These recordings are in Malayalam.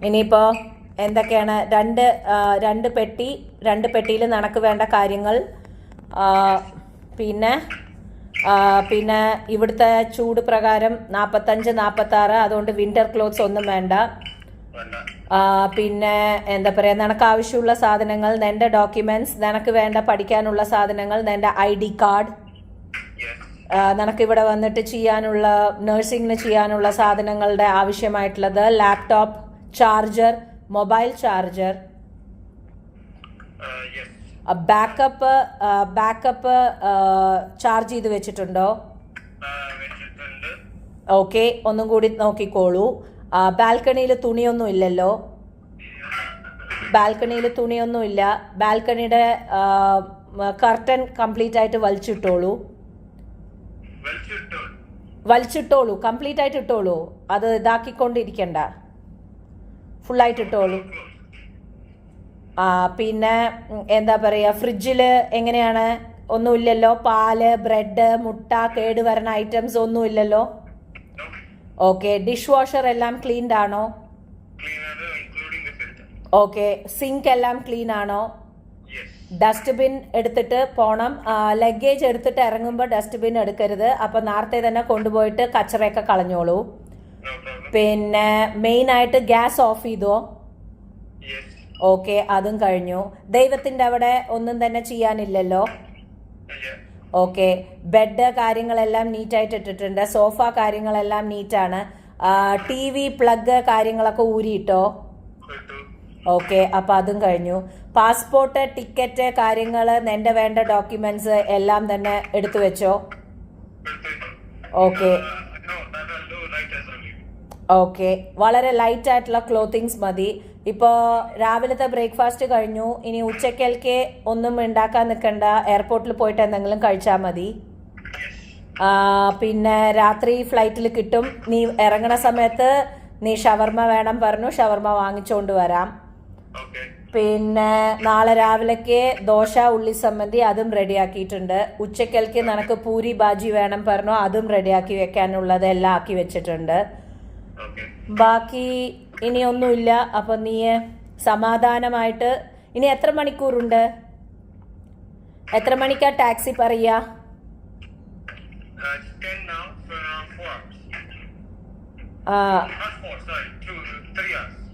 ഇനിയിപ്പോൾ എന്തൊക്കെയാണ് രണ്ട് പെട്ടിയിൽ നിനക്ക് വേണ്ട കാര്യങ്ങൾ. പിന്നെ പിന്നെ ഇവിടുത്തെ ചൂട് പ്രകാരം 45-46, അതുകൊണ്ട് വിൻ്റർ ക്ലോത്ത്സ് ഒന്നും വേണ്ട. പിന്നെ എന്താ പറയുക, നിനക്ക് ആവശ്യമുള്ള സാധനങ്ങൾ, നിൻ്റെ ഡോക്യുമെൻറ്റ്സ്, നിനക്ക് വേണ്ട പഠിക്കാനുള്ള സാധനങ്ങൾ, നിൻ്റെ ID കാർഡ്, നിനക്കിവിടെ വന്നിട്ട് ചെയ്യാനുള്ള നഴ്സിംഗിന് ചെയ്യാനുള്ള സാധനങ്ങളുടെ ആവശ്യമായിട്ടുള്ളത്, laptop, charger, mobile charger, backup charge ചെയ്ത് വെച്ചിട്ടുണ്ടോ? ഓക്കെ, ഒന്നും കൂടി നോക്കിക്കോളൂ. ബാൽക്കണിയിൽ തുണിയൊന്നും ഇല്ലല്ലോ? ബാൽക്കണിയിൽ തുണിയൊന്നും ഇല്ല. ബാൽക്കണിയുടെ കർട്ടൻ കംപ്ലീറ്റ് ആയിട്ട് വലിച്ചിട്ടോളൂ, കംപ്ലീറ്റ് ആയിട്ട് ഇട്ടോളൂ. അത് ഇതാക്കിക്കൊണ്ടിരിക്കണ്ട, ഫുള്ളായിട്ട് ഇട്ടോളൂ. പിന്നെ എന്താ പറയുക, ഫ്രിഡ്ജിൽ എങ്ങനെയാണ്? ഒന്നുമില്ലല്ലോ? പാല്, ബ്രെഡ്, മുട്ട, കേടുവരണ ഐറ്റംസ് ഒന്നും ഇല്ലല്ലോ? ഓക്കെ. ഡിഷ് വാഷർ എല്ലാം ക്ലീൻഡ് ആണോ? ഓക്കെ. സിങ്ക് എല്ലാം ക്ലീൻ ആണോ? ഡസ്റ്റ്ബിൻ എടുത്തിട്ട് പോണം. ലഗേജ് എടുത്തിട്ട് ഇറങ്ങുമ്പോൾ ഡസ്റ്റ്ബിൻ എടുക്കരുത്. അപ്പം നേരത്തെ തന്നെ കൊണ്ടുപോയിട്ട് കച്ചറയൊക്കെ കളഞ്ഞോളൂ. പിന്നെ മെയിനായിട്ട് ഗ്യാസ് ഓഫ് ചെയ്തോ? ഓക്കെ, അതും കഴിഞ്ഞു. ദൈവത്തിൻ്റെ അവിടെ ഒന്നും തന്നെ ചെയ്യാനില്ലല്ലോ? ഓക്കെ. ബെഡ് കാര്യങ്ങളെല്ലാം നീറ്റായിട്ട് ഇട്ടിട്ടുണ്ട്. സോഫ കാര്യങ്ങളെല്ലാം നീറ്റാണ്. TV പ്ലഗ് കാര്യങ്ങളൊക്കെ ഊരിയിട്ടോ? ഓക്കെ, അപ്പം അതും കഴിഞ്ഞു. പാസ്പോർട്ട്, ടിക്കറ്റ് കാര്യങ്ങൾ, നിന്റെ വേണ്ട ഡോക്യുമെന്റ്സ് എല്ലാം തന്നെ എടുത്തു വെച്ചോ? ഓക്കെ. ഓക്കെ, വളരെ ലൈറ്റ് ആയിട്ടുള്ള ക്ലോത്തിങ്സ് മതി. ഇപ്പോൾ രാവിലത്തെ ബ്രേക്ക്ഫാസ്റ്റ് കഴിഞ്ഞു. ഇനി ഉച്ചക്കൽക്ക് ഒന്നും ഉണ്ടാക്കാൻ നിൽക്കണ്ട, എയർപോർട്ടിൽ പോയിട്ട് എന്തെങ്കിലും കഴിച്ചാൽ മതി. പിന്നെ രാത്രി ഫ്ലൈറ്റിൽ കിട്ടും. നീ ഇറങ്ങണ സമയത്ത് നീ ഷവർമ വേണം പറഞ്ഞു, ഷവർമ വാങ്ങിച്ചുകൊണ്ട് വരാം. പിന്നെ നാളെ രാവിലേക്ക് ദോശ, ഉള്ളി സമ്മന്തി, അതും റെഡിയാക്കിയിട്ടുണ്ട്. ഉച്ചക്കൽക്ക് നിനക്ക് പൂരി ബാജി വേണം പറഞ്ഞു, അതും റെഡിയാക്കി വെക്കാനുള്ളത് എല്ലാം ആക്കി വെച്ചിട്ടുണ്ട്. ബാക്കി ഇനിയൊന്നുമില്ല. അപ്പം നീ സമാധാനമായിട്ട്, ഇനി എത്ര മണിക്കൂറുണ്ട്? എത്ര മണിക്കാ ടാക്സി പറയുക?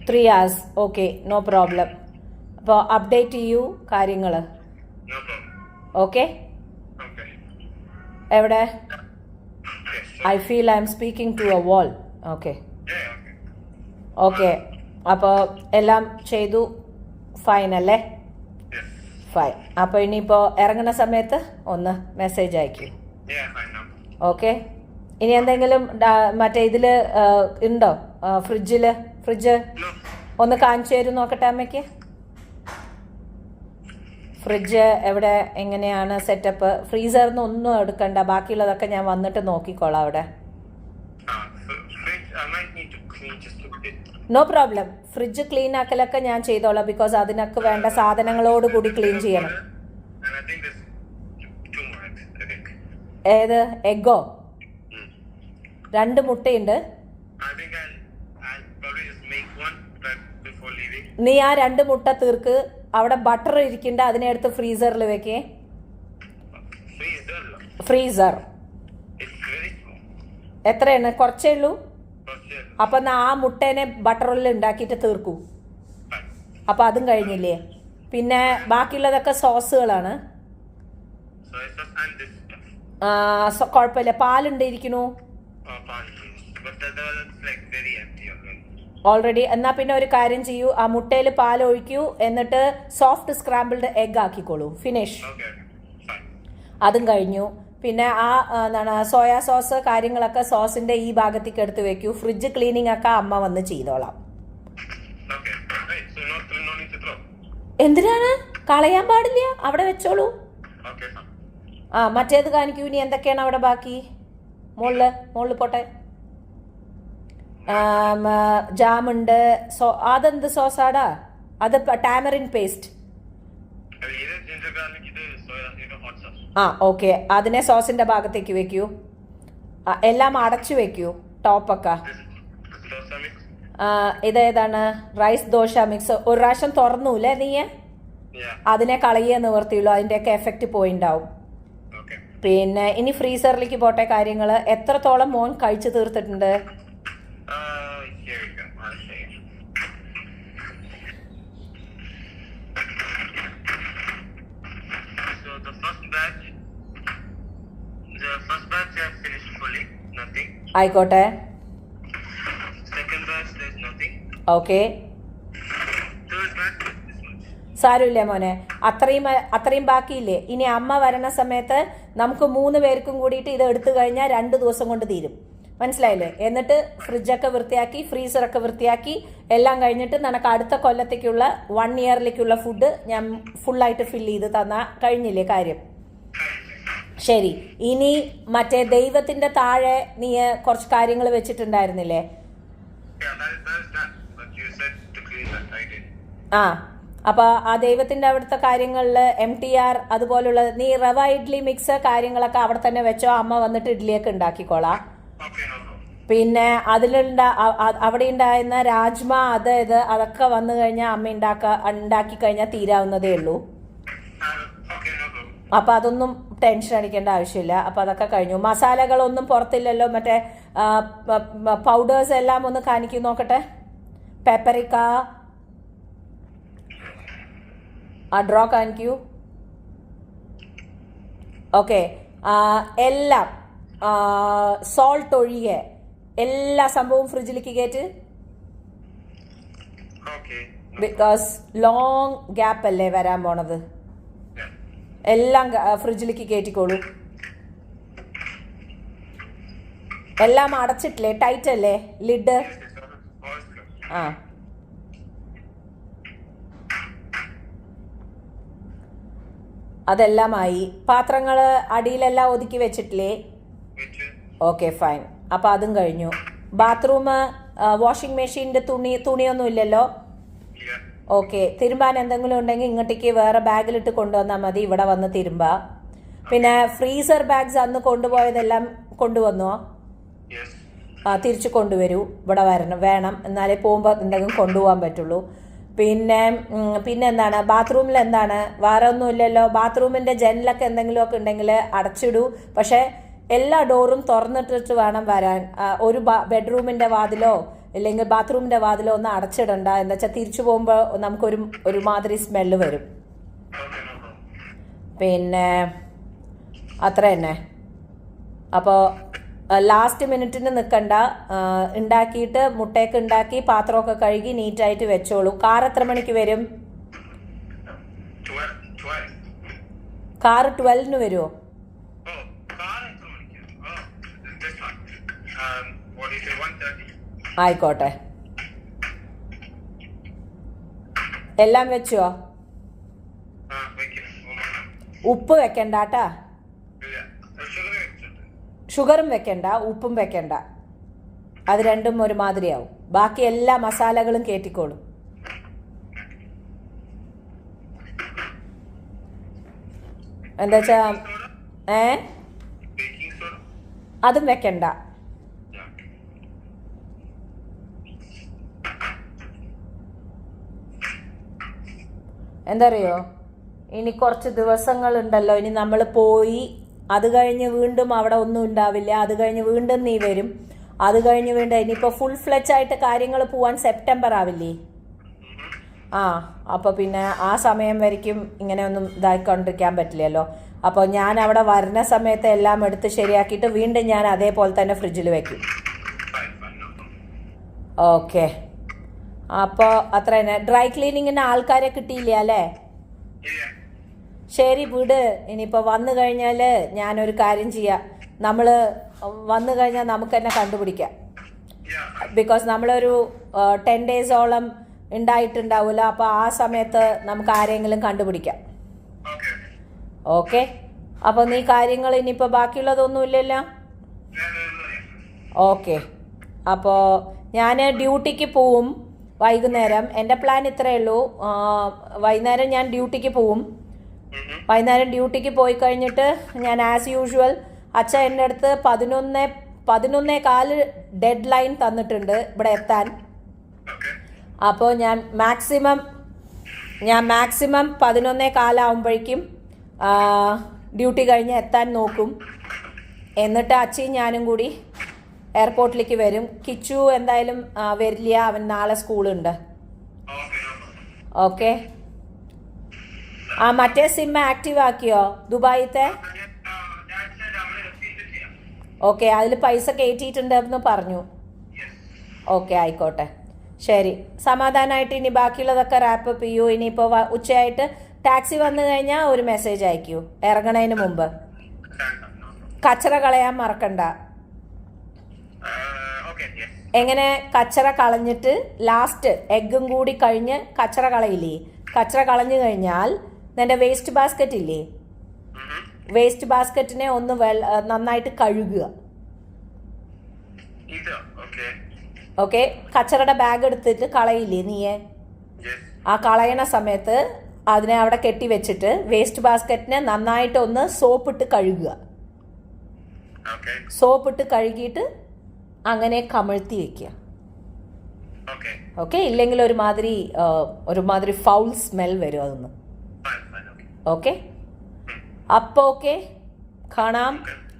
3 hours. Okay, no problem. അപ്പോൾ അപ്ഡേറ്റ് ചെയ്യൂ കാര്യങ്ങൾ. ഓക്കെ. എവിടെ? I feel I am speaking to a wall. Okay. Okay, അപ്പോൾ എല്ലാം ചെയ്തു. ഫൈൻ അല്ലേ? ഫൈൻ. അപ്പോൾ ഇനിയിപ്പോൾ ഇറങ്ങുന്ന സമയത്ത് ഒന്ന് മെസ്സേജ് അയക്കൂ. ഓക്കെ. ഇനി എന്തെങ്കിലും മറ്റേ ഇതിൽ ഉണ്ടോ? ഫ്രിഡ്ജ് ഒന്ന് കാണിച്ചു തരും, നോക്കട്ടെ അമ്മയ്ക്ക്. ഫ്രിഡ്ജ് എവിടെ, എങ്ങനെയാണ് സെറ്റപ്പ്? ഫ്രീസറിന്ന് ഒന്നും എടുക്കണ്ട, ബാക്കിയുള്ളതൊക്കെ ഞാൻ വന്നിട്ട് നോക്കിക്കോളാം അവിടെ. No problem. ഫ്രിഡ്ജ് ക്ലീൻ ആക്കലൊക്കെ ഞാൻ ചെയ്തോളാം. ബിക്കോസ് അതിനൊക്കെ വേണ്ട സാധനങ്ങളോട് കൂടി ക്ലീൻ ചെയ്യണം. ഏത്? എഗ്ഗോ? 2 മുട്ടയുണ്ട്. നീ ആ 2 മുട്ട തീർക്ക്. അവിടെ ബട്ടർ ഇരിക്കണ്ട, അതിനെ എടുത്ത് ഫ്രീസറിൽ വെക്കേ. ഫ്രീസർ എത്രയാണ്? കുറച്ചേ ഉള്ളൂ. അപ്പം ആ മുട്ടേനെ ബട്ടറിൽ ഉണ്ടാക്കിയിട്ട് തീർക്കൂ. അപ്പം അതും കഴിഞ്ഞില്ലേ? പിന്നെ ബാക്കിയുള്ളതൊക്കെ സോസുകളാണ്. കുഴപ്പമില്ല. പാലുണ്ട് ഇരിക്കണു ഓൾറെഡി. എന്നാൽ പിന്നെ ഒരു കാര്യം ചെയ്യൂ, ആ മുട്ടയിൽ പാൽ ഒഴിക്കൂ, എന്നിട്ട് സോഫ്റ്റ് സ്ക്രാമ്പിൾഡ് എഗ് ആക്കിക്കോളൂ. ഫിനിഷ്. അതും കഴിഞ്ഞു. പിന്നെ ആ എന്താണ് സോയാ സോസ് കാര്യങ്ങളൊക്കെ സോസിന്റെ ഈ ഭാഗത്തേക്ക് എടുത്ത് വെക്കൂ. ഫ്രിഡ്ജ് ക്ലീനിങ് ഒക്കെ അമ്മ വന്ന് ചെയ്തോളാം. എന്തിനാണ്? കളയാൻ പാടില്ല, അവിടെ വെച്ചോളൂ. മറ്റേത് കാണിക്കൂ. ഇനി എന്തൊക്കെയാണ് അവിടെ ബാക്കി? മുകളിൽ പോട്ടെ. ജാമുണ്ട്. അതെന്ത് സോസാടാ? അത് ടാമറിൻ പേസ്റ്റ്. ഓക്കെ. അതിനെ സോസിന്റെ ഭാഗത്തേക്ക് വെക്കൂ. എല്ലാം അടച്ചു വെക്കൂ ടോപ്പൊക്കെ. ഇതേതാണ് റൈസ് ദോശ മിക്സ് ഒരു പ്രാവശ്യം തുറന്നൂല്ലേ നീ? അതിനെ കളയേ നിവർത്തിയുള്ളൂ, അതിൻ്റെയൊക്കെ എഫക്റ്റ് പോയിണ്ടാവും. പിന്നെ ഇനി ഫ്രീസറിലേക്ക് പോട്ടെ കാര്യങ്ങൾ. എത്രത്തോളം മോൻ കഴിച്ചു തീർത്തിട്ടുണ്ട്? ആയിക്കോട്ടെ, ഓക്കെ, സാരമില്ല മോനെ. അത്രയും ബാക്കിയില്ലേ? ഇനി അമ്മ വരണ സമയത്ത് നമുക്ക് 3 പേർക്കും കൂടിയിട്ട് ഇത് എടുത്തു കഴിഞ്ഞാൽ 2 ദിവസം കൊണ്ട് തീരും. മനസ്സിലായില്ലേ? എന്നിട്ട് ഫ്രിഡ്ജൊക്കെ വൃത്തിയാക്കി ഫ്രീസറൊക്കെ വൃത്തിയാക്കി എല്ലാം കഴിഞ്ഞിട്ട് നിനക്ക് അടുത്ത കൊല്ലത്തേക്കുള്ള 1 ഇയറിലേക്കുള്ള ഫുഡ് ഞാൻ ഫുള്ളായിട്ട് ഫില്ല് ചെയ്ത് തന്നാ കഴിഞ്ഞില്ലേ കാര്യം? ശരി, ഇനി മറ്റേ ദൈവത്തിന്റെ താഴെ നീ കുറച്ച് കാര്യങ്ങൾ വെച്ചിട്ടുണ്ടായിരുന്നില്ലേ? ആ, അപ്പൊ ആ ദൈവത്തിന്റെ അവിടുത്തെ കാര്യങ്ങളില് MTR അതുപോലുള്ള നീ റവ ഇഡ്ലി മിക്സ് കാര്യങ്ങളൊക്കെ അവിടെ തന്നെ വെച്ചോ, അമ്മ വന്നിട്ട് ഇഡ്ഡലിയൊക്കെ ഉണ്ടാക്കിക്കോളാം. പിന്നെ അവിടെ ഉണ്ടായിരുന്ന രാജ്മ അതൊക്കെ വന്നു കഴിഞ്ഞാൽ അമ്മ ഉണ്ടാക്കി കഴിഞ്ഞാൽ തീരാവുന്നതേ ഉള്ളൂ. അപ്പൊ അതൊന്നും ടെൻഷൻ അടിക്കേണ്ട ആവശ്യമില്ല. അപ്പൊ അതൊക്കെ കഴിഞ്ഞു. മസാലകളൊന്നും പുറത്തില്ലല്ലോ? മറ്റേ പൗഡേഴ്സ് എല്ലാം ഒന്ന് കാണിക്കൂ നോക്കട്ടെ. പെപ്പറിക്ക ഡ്രോ കാണിക്കൂ. ഓക്കെ, എല്ലാം സോൾട്ട് ഒഴികെ എല്ലാ സംഭവവും ഫ്രിഡ്ജിലേക്ക് കയറ്റ്. ബിക്കോസ് ലോങ് ഗ്യാപ്പ് അല്ലേ വരാൻ പോണത്. എല്ലാം ഫ്രിഡ്ജിലേക്ക് കയറ്റിക്കോളൂ. എല്ലാം അടച്ചിട്ടില്ലേ? ടൈറ്റ് അല്ലേ ലിഡ്? ആ, അതെല്ലാമായി. പാത്രങ്ങൾ അടിയിലെല്ലാം ഒതുക്കി വെച്ചിട്ടില്ലേ? Okay, fine. അപ്പം അതും കഴിഞ്ഞു. ബാത്റൂം വാഷിംഗ് മെഷീൻ്റെ തുണിയൊന്നും ഇല്ലല്ലോ? ഓക്കെ, തിരുമ്പാൻ എന്തെങ്കിലും ഉണ്ടെങ്കിൽ ഇങ്ങോട്ടേക്ക് വേറെ ബാഗിലിട്ട് കൊണ്ടുവന്നാൽ മതി, ഇവിടെ വന്ന് തിരുമ്പാ. പിന്നെ ഫ്രീസർ ബാഗ്സ് അന്ന് കൊണ്ടുപോയതെല്ലാം കൊണ്ടുവന്നോ? തിരിച്ചു കൊണ്ടുവരൂ, ഇവിടെ വേണം, എന്നാലേ പോകുമ്പോൾ എന്തെങ്കിലും കൊണ്ടുപോകാൻ പറ്റുള്ളൂ. പിന്നെ എന്താണ് ബാത്റൂമിൽ എന്താണ്? വേറെ ഒന്നും ഇല്ലല്ലോ. ബാത്റൂമിൻ്റെ ജനലൊക്കെ എന്തെങ്കിലുമൊക്കെ ഉണ്ടെങ്കിൽ അടച്ചിടൂ. പക്ഷേ എല്ലാ ഡോറും തുറന്നിട്ടിട്ട് വേണം വരാൻ. ഒരു ബെഡ്റൂമിൻ്റെ വാതിലോ അല്ലെങ്കിൽ ബാത്റൂമിൻ്റെ വാതിലോ ഒന്നും അടച്ചിടണ്ട. എന്താ വെച്ചാൽ തിരിച്ചു പോകുമ്പോൾ നമുക്കൊരു മാതിരി സ്മെല്ല് വരും. പിന്നെ അത്ര തന്നെ. അപ്പോൾ ലാസ്റ്റ് മിനിറ്റിന് നിൽക്കണ്ട. ഉണ്ടാക്കിയിട്ട് മുട്ടയൊക്കെ ഉണ്ടാക്കി പാത്രമൊക്കെ കഴുകി നീറ്റായിട്ട് വെച്ചോളൂ. കാർ എത്ര മണിക്ക് വരും? കാർ 12 വരുമോ? ആയിക്കോട്ടെ, എല്ലാം വെച്ചോ? ഉപ്പ് വെക്കണ്ടാട്ടാ. ഷുഗറും വെക്കണ്ട, ഉപ്പും വെക്കണ്ട. അത് രണ്ടും ഒരുമാതിരിയാവും. ബാക്കി എല്ലാ മസാലകളും കയറ്റിക്കോളും. എന്താ വെച്ചാ അതും വെക്കണ്ട. എന്താ അറിയോ, ഇനി കുറച്ച് ദിവസങ്ങളുണ്ടല്ലോ. ഇനി നമ്മൾ പോയി അത് കഴിഞ്ഞ് വീണ്ടും അവിടെ ഒന്നും ഉണ്ടാവില്ല. അത് കഴിഞ്ഞ് വീണ്ടും നീ വരും. അത് കഴിഞ്ഞ് വീണ്ടും ഇനിയിപ്പോൾ ഫുൾ ഫ്ലെച്ച് ആയിട്ട് കാര്യങ്ങൾ പോവാൻ സെപ്റ്റംബർ ആവില്ലേ? അപ്പോൾ പിന്നെ ആ സമയം വരയ്ക്കും ഇങ്ങനെ ഒന്നും ഇതായിക്കൊണ്ടിരിക്കാൻ പറ്റില്ലല്ലോ. അപ്പോൾ ഞാൻ അവിടെ വരുന്ന സമയത്ത് എല്ലാം എടുത്ത് ശരിയാക്കിയിട്ട് വീണ്ടും ഞാൻ അതേപോലെ തന്നെ ഫ്രിഡ്ജിൽ വെക്കും. ഓക്കെ, അപ്പോൾ അത്ര തന്നെ. ഡ്രൈ ക്ലീനിങ്ങിന് ആൾക്കാരെ കിട്ടിയില്ല അല്ലേ? ശരി, വിട്. ഇനിയിപ്പോൾ വന്നു കഴിഞ്ഞാൽ ഞാനൊരു കാര്യം ചെയ്യാം. നമ്മൾ വന്നു കഴിഞ്ഞാൽ നമുക്ക് തന്നെ കണ്ടുപിടിക്കാം. ബിക്കോസ് നമ്മളൊരു 10 ഡേയ്സോളം ഉണ്ടായിട്ടുണ്ടാവില്ല. അപ്പോൾ ആ സമയത്ത് നമുക്ക് ആരെങ്കിലും കണ്ടുപിടിക്കാം. ഓക്കെ, അപ്പോൾ നീ കാര്യങ്ങൾ ഇനിയിപ്പോൾ ബാക്കിയുള്ളതൊന്നുമില്ലല്ലോ? ഓക്കെ, അപ്പോൾ ഞാൻ ഡ്യൂട്ടിക്ക് പോവും വൈകുന്നേരം. എൻ്റെ പ്ലാൻ ഇത്രയേ ഉള്ളൂ. വൈകുന്നേരം ഞാൻ ഡ്യൂട്ടിക്ക് പോവും. വൈകുന്നേരം ഡ്യൂട്ടിക്ക് പോയി കഴിഞ്ഞിട്ട് ഞാൻ ആസ് യൂഷ്വൽ അച്ഛൻ എൻ്റെ അടുത്ത് 11:15 ഡെഡ് ലൈൻ തന്നിട്ടുണ്ട് ഇവിടെ എത്താൻ. അപ്പോൾ ഞാൻ മാക്സിമം 11:15 ആവുമ്പോഴേക്കും ഡ്യൂട്ടി കഴിഞ്ഞ് എത്താൻ നോക്കും. എന്നിട്ട് അച്ഛയും ഞാനും കൂടി എയർപോർട്ടിലേക്ക് വരും. കിച്ചു എന്തായാലും വരില്ല, അവൻ നാളെ സ്കൂളുണ്ട്. ഓക്കെ. മറ്റേ സിം ആക്റ്റീവ് ആക്കിയോ ദുബായിത്തെ? ഓക്കെ, അതിൽ പൈസ കയറ്റിയിട്ടുണ്ടെന്ന് പറഞ്ഞു. ഓക്കെ, ആയിക്കോട്ടെ, ശരി. സമാധാനമായിട്ട് ഇനി ബാക്കിയുള്ളതൊക്കെ റാപ്പപ്പ് ചെയ്യൂ. ഇനിയിപ്പോൾ ഉച്ചയായിട്ട് ടാക്സി വന്നു കഴിഞ്ഞാൽ ഒരു മെസ്സേജ് അയക്കൂ ഇറങ്ങണതിന് മുമ്പ്. കച്ചറ കളയാൻ മറക്കണ്ട. എങ്ങനെ കച്ചറ കളഞ്ഞിട്ട് ലാസ്റ്റ് എഗ്ഗും കൂടി കഴിഞ്ഞ് കച്ചറ കളയില്ലേ? കച്ചറ കളഞ്ഞു കഴിഞ്ഞാൽ നിന്റെ വേസ്റ്റ് ബാസ്ക്കറ്റ് ഇല്ലേ, വേസ്റ്റ് ബാസ്ക്കറ്റിനെ ഒന്ന് നന്നായിട്ട് കഴുകുക. ഓക്കെ, കച്ചറയുടെ ബാഗ് എടുത്തിട്ട് കളയില്ലേ നീയെ? ആ കളയണ സമയത്ത് അതിനെ അവിടെ കെട്ടി വെച്ചിട്ട് വേസ്റ്റ് ബാസ്ക്കറ്റിനെ നന്നായിട്ട് ഒന്ന് സോപ്പിട്ട് കഴുകുക. സോപ്പിട്ട് കഴുകിയിട്ട് അങ്ങനെ കമഴ്ത്തി വെക്കുക. ഓക്കെ, ഇല്ലെങ്കിൽ ഒരുമാതിരി ഫൗൾ സ്മെൽ വരും അതൊന്ന്. ഓക്കെ, അപ്പോൾ ഓക്കെ, കാണാം.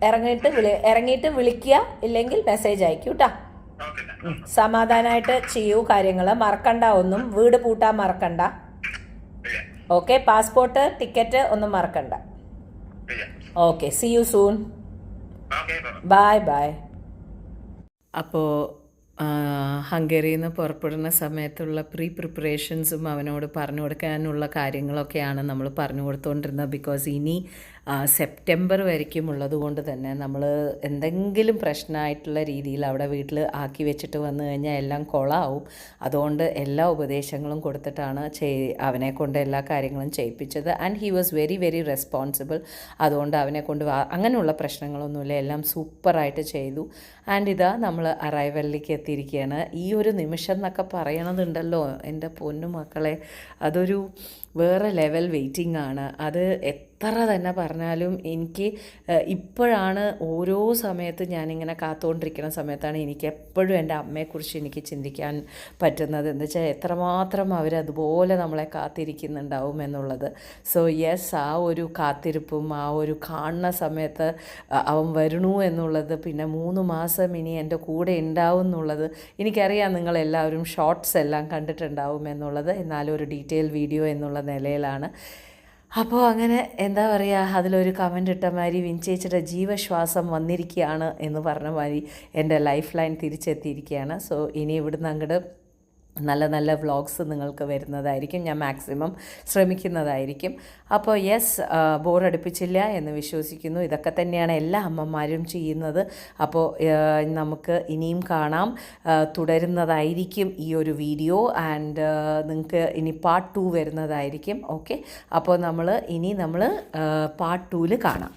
ഇറങ്ങിയിട്ട് വിളിക്കുക, ഇല്ലെങ്കിൽ മെസ്സേജ് അയക്കൂ കേട്ടോ. സമാധാനമായിട്ട് ചെയ്യൂ കാര്യങ്ങൾ, മറക്കണ്ട ഒന്നും. വീട് പൂട്ടാൻ മറക്കണ്ട. ഓക്കെ, പാസ്പോർട്ട് ടിക്കറ്റ് ഒന്നും മറക്കണ്ട. Okay, see you soon. Bye bye. അപ്പോൾ ഹംഗറിയിൽ നിന്ന് പുറപ്പെടുന്ന സമയത്തുള്ള പ്രിപ്പറേഷൻസും അവനോട് പറഞ്ഞു കൊടുക്കാനുള്ള കാര്യങ്ങളൊക്കെയാണ് നമ്മൾ പറഞ്ഞു കൊടുത്തുകൊണ്ടിരുന്നത്. ബിക്കോസ് ഇനി സെപ്റ്റംബർ വരയ്ക്കും ഉള്ളത് കൊണ്ട് തന്നെ നമ്മൾ എന്തെങ്കിലും പ്രശ്നമായിട്ടുള്ള രീതിയിൽ അവിടെ വീട്ടിൽ ആക്കി വെച്ചിട്ട് വന്നു കഴിഞ്ഞാൽ എല്ലാം കൊളാവും. അതുകൊണ്ട് എല്ലാ ഉപദേശങ്ങളും കൊടുത്തിട്ടാണ് അവനെ കൊണ്ട് എല്ലാ കാര്യങ്ങളും ചെയ്യിപ്പിച്ചത്. And he was very very responsible. അതുകൊണ്ട് അവനെ കൊണ്ട് അങ്ങനെയുള്ള പ്രശ്നങ്ങളൊന്നുമില്ല, എല്ലാം സൂപ്പറായിട്ട് ചെയ്തു. ആൻഡ് ഇതാ നമ്മൾ അറൈവലിലേക്ക് എത്തിയിരിക്കുകയാണ്. ഈ ഒരു നിമിഷം എന്നൊക്കെ പറയണതുണ്ടല്ലോ എൻ്റെ പൊന്നു മക്കളെ, അതൊരു വേറെ ലെവൽ വെയിറ്റിംഗ് ആണ്. അത് എത്ര തന്നെ പറഞ്ഞാലും എനിക്ക് ഇപ്പോഴാണ് ഓരോ സമയത്ത് ഞാനിങ്ങനെ കാത്തുകൊണ്ടിരിക്കുന്ന സമയത്താണ് എനിക്ക് എപ്പോഴും എൻ്റെ അമ്മയെക്കുറിച്ച് എനിക്ക് ചിന്തിക്കാൻ പറ്റുന്നത്. എന്ന് വെച്ചാൽ എത്രമാത്രം അവരതുപോലെ നമ്മളെ കാത്തിരിക്കുന്നുണ്ടാവും എന്നുള്ളത്. സോ യെസ്, ആ ഒരു കാത്തിരിപ്പും ആ ഒരു കാണുന്ന സമയത്ത് അവൻ വരണു എന്നുള്ളത്, പിന്നെ 3 മാസം ഇനി എൻ്റെ കൂടെ ഉണ്ടാവും എന്നുള്ളത് എനിക്കറിയാം. നിങ്ങളെല്ലാവരും ഷോർട്സ് എല്ലാം കണ്ടിട്ടുണ്ടാവും എന്നുള്ളത്, എന്നാലും ഒരു ഡീറ്റെയിൽ വീഡിയോ എന്നുള്ള നിലയിലാണ്. അപ്പോൾ അങ്ങനെ എന്താ പറയുക, അതിലൊരു കമൻ്റ് ഇട്ട മാതിരി വിൻചേച്ചിയുടെ ജീവശ്വാസം വന്നിരിക്കുകയാണ് എന്ന് പറഞ്ഞ മാതിരി എൻ്റെ ലൈഫ് ലൈൻ തിരിച്ചെത്തിയിരിക്കുകയാണ്. സോ ഇനി ഇവിടുന്ന് അങ്ങോട്ട് നല്ല നല്ല വ്ളോഗ്സ് നിങ്ങൾക്ക് വരുന്നതായിരിക്കും. ഞാൻ മാക്സിമം ശ്രമിക്കുന്നതായിരിക്കും. അപ്പോൾ യെസ്, ബോറടിപ്പിച്ചില്ല എന്ന് വിശ്വസിക്കുന്നു. ഇതൊക്കെ തന്നെയാണ് എല്ലാ അമ്മമാരും ചെയ്യുന്നത്. അപ്പോൾ നമുക്ക് ഇനിയും കാണാം, തുടരുന്നതായിരിക്കും ഈ ഒരു വീഡിയോ. ആൻഡ് നിങ്ങൾക്ക് ഇനി പാർട്ട് 2 വരുന്നതായിരിക്കും. ഓക്കെ, അപ്പോൾ നമ്മൾ പാർട്ട് 2 കാണാം.